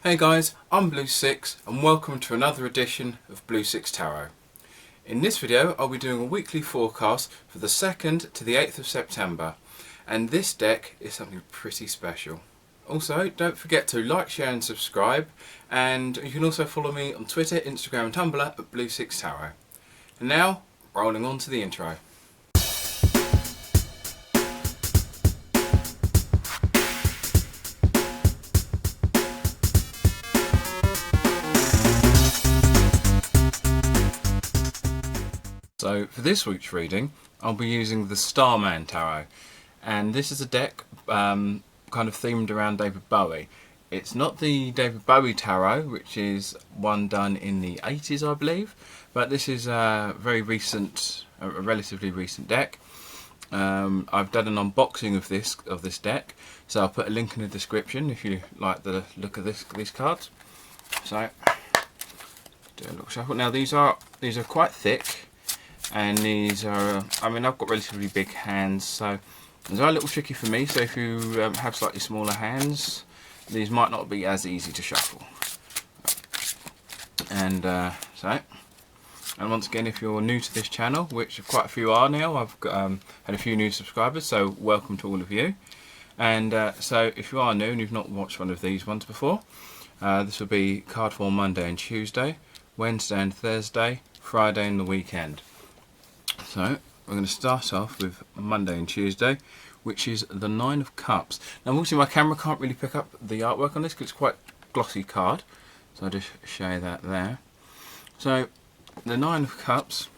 Hey guys, I'm Sicx and welcome to another edition of Sicx Tarot. In this video I'll be doing a weekly forecast for the 2nd to the 8th of September, and this deck is something pretty special. Also, don't forget to like, share and subscribe, and you can also follow me on Twitter, Instagram and Tumblr at Sicx Tarot. And now, rolling on to the intro. So for this week's reading, I'll be using the Starman Tarot, and this is a deck kind of themed around David Bowie. It's not the David Bowie Tarot, which is one done in the 80s, I believe, but this is a very recent, a relatively recent deck. I've done an unboxing of this deck, so I'll put a link in the description if you like the look of these cards. So do a little shuffle. Now these are quite thick. And these are, I mean, I've got relatively big hands, so these are a little tricky for me. So if you have slightly smaller hands, these might not be as easy to shuffle. And and once again, if you're new to this channel, which quite a few are now, I've had a few new subscribers, so welcome to all of you. And so if you are new and you've not watched one of these ones before, this will be card for Monday and Tuesday, Wednesday and Thursday, Friday and the weekend. So we're going to start off with Monday and Tuesday, which is the 9 of Cups. Now obviously my camera can't really pick up the artwork on this because it's quite a glossy card, so I'll just show you that there. So the 9 of Cups,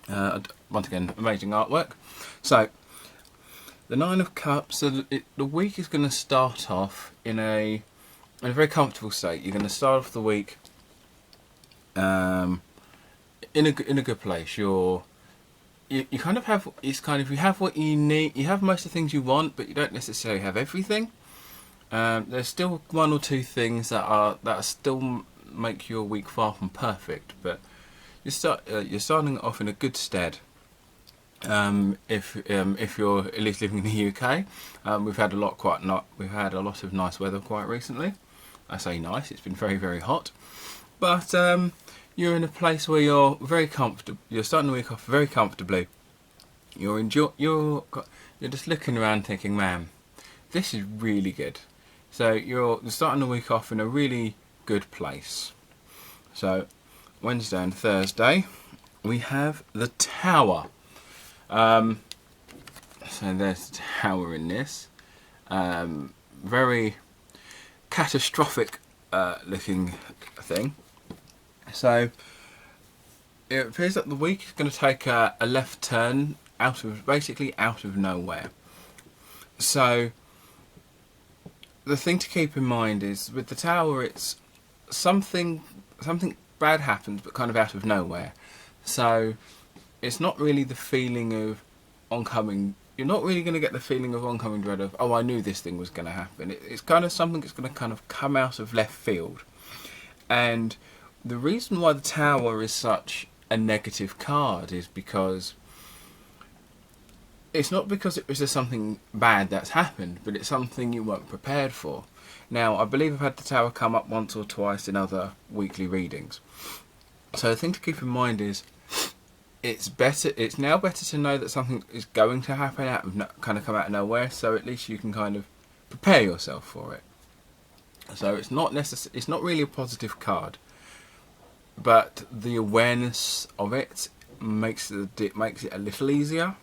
once again, amazing artwork. So the 9 of Cups, so the week is going to start off in a very comfortable state. You're going to start off the week in a good place. You kind of have, it's kind of, you have what you need, you have most of the things you want, but you don't necessarily have everything. There's still one or two things that still make your week far from perfect, but you're starting off in a good stead. If you're at least living in the UK, we've had a lot of nice weather quite recently. I say nice, it's been very, very hot, but you're in a place where you're very comfortable. You're starting the week off very comfortably. You're just looking around thinking, man, this is really good. So you're starting the week off in a really good place. So Wednesday and Thursday we have the Tower. So there's the Tower in this. Very catastrophic looking thing. So it appears that the week is going to take a left turn basically out of nowhere. So the thing to keep in mind is with the Tower, it's something bad happens, but kind of out of nowhere. So it's not really the feeling of oncoming. You're not really going to get the feeling of oncoming dread of, oh, I knew this thing was going to happen. It's kind of something that's going to kind of come out of left field. And the reason why the Tower is such a negative card is because it's not because it was just something bad that's happened, but it's something you weren't prepared for. Now, I believe I've had the Tower come up once or twice in other weekly readings. So the thing to keep in mind is it's now better to know that something is going to happen come out of nowhere, so at least you can kind of prepare yourself for it. So it's not really a positive card, but the awareness of it makes it a little easier.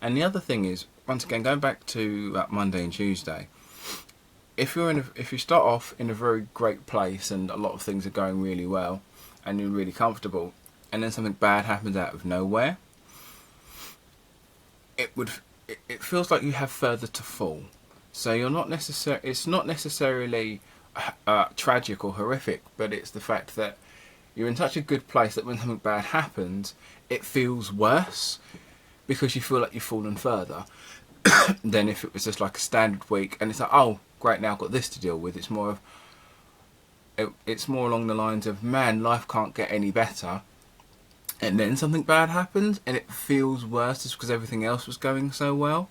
And the other thing is, once again, going back to Monday and Tuesday, if you start off in a very great place and a lot of things are going really well and you're really comfortable, and then something bad happens out of nowhere, it feels like you have further to fall. So it's not necessarily tragic or horrific, but it's the fact that you're in such a good place that when something bad happens, it feels worse because you feel like you've fallen further than if it was just like a standard week and it's like, oh great, now I've got this to deal with. It's more along the lines of, man, life can't get any better, and then something bad happens and it feels worse just because everything else was going so well.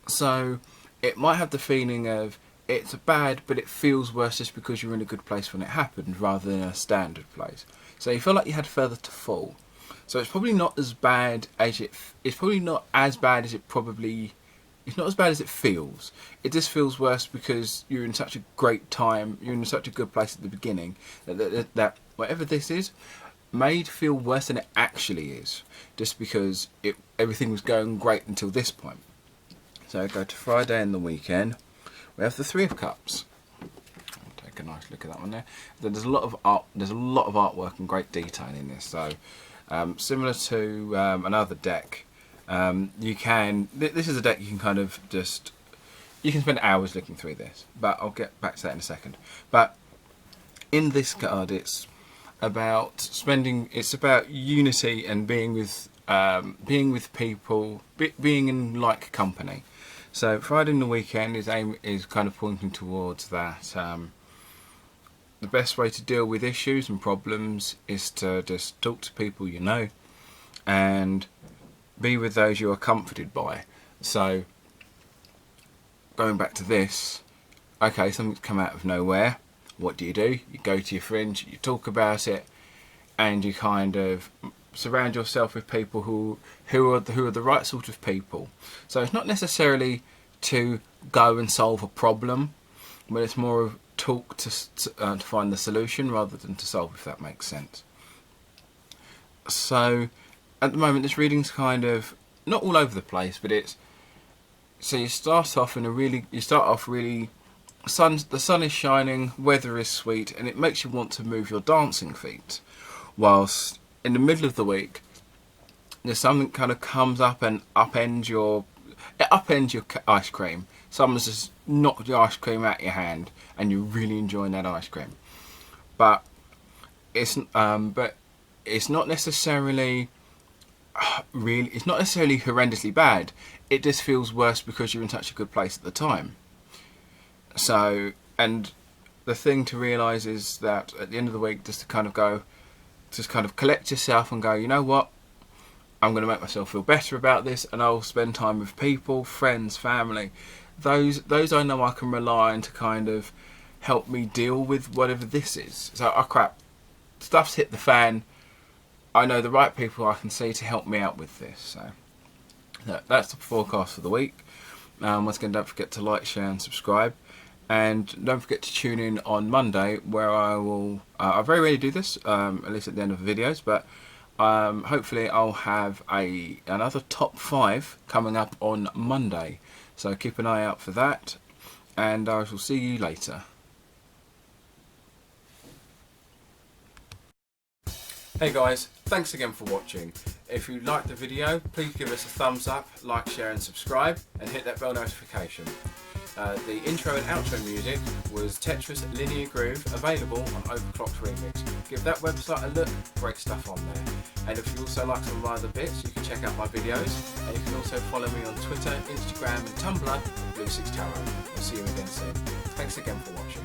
So it might have the feeling of it's bad, but it feels worse just because you're in a good place when it happened rather than a standard place. So you feel like you had further to fall. So it's probably not as bad as it's probably not as bad as it probably. It's not as bad as it feels. It just feels worse because you're in such a great time. You're in such a good place at the beginning that whatever this is made feel worse than it actually is, just because everything was going great until this point. So go to Friday and the weekend. We have the Three of Cups. I'll take a nice look at that one there. There's a lot of art. There's a lot of artwork and great detail in this. So similar to another deck. This is a deck you can kind of you can spend hours looking through this, but I'll get back to that in a second. But in this card, it's about unity and being with people, being in like company. So Friday and the weekend is kind of pointing towards that. The best way to deal with issues and problems is to just talk to people you know, and be with those you are comforted by. So going back to this, okay, something's come out of nowhere. What do? You go to your friends, you talk about it, and you kind of surround yourself with people who are the right sort of people. So it's not necessarily to go and solve a problem, but it's more of talk to find the solution rather than to solve, if that makes sense. So at the moment, this reading's kind of not all over the place, but you start off really. The sun is shining, weather is sweet, and it makes you want to move your dancing feet. Whilst in the middle of the week, there's something kind of comes up and upends your ice cream. Someone's just knocked your ice cream out your hand, and you're really enjoying that ice cream. But it's not necessarily. It's not necessarily horrendously bad. It just feels worse because you're in such a good place at the time. So, and the thing to realise is that at the end of the week, just kind of collect yourself and go, you know what, I'm going to make myself feel better about this, and I'll spend time with people, friends, family, those I know I can rely on to kind of help me deal with whatever this is. So, oh crap, stuff's hit the fan. I know the right people I can see to help me out with this. So that's the forecast for the week. Once again, don't forget to like, share and subscribe. And don't forget to tune in on Monday, where I will... I very rarely do this, at least at the end of the videos, but hopefully I'll have another top 5 coming up on Monday. So keep an eye out for that, and I shall see you later. Hey guys, thanks again for watching. If you liked the video, please give us a thumbs up, like, share and subscribe, and hit that bell notification. The intro and outro music was Tetris Linear Groove, available on Overclocked Remix. Give that website a look, great stuff on there. And if you also like some of my other bits, you can check out my videos, and you can also follow me on Twitter, Instagram and Tumblr, Sicx Tarot. I'll see you again soon. Thanks again for watching.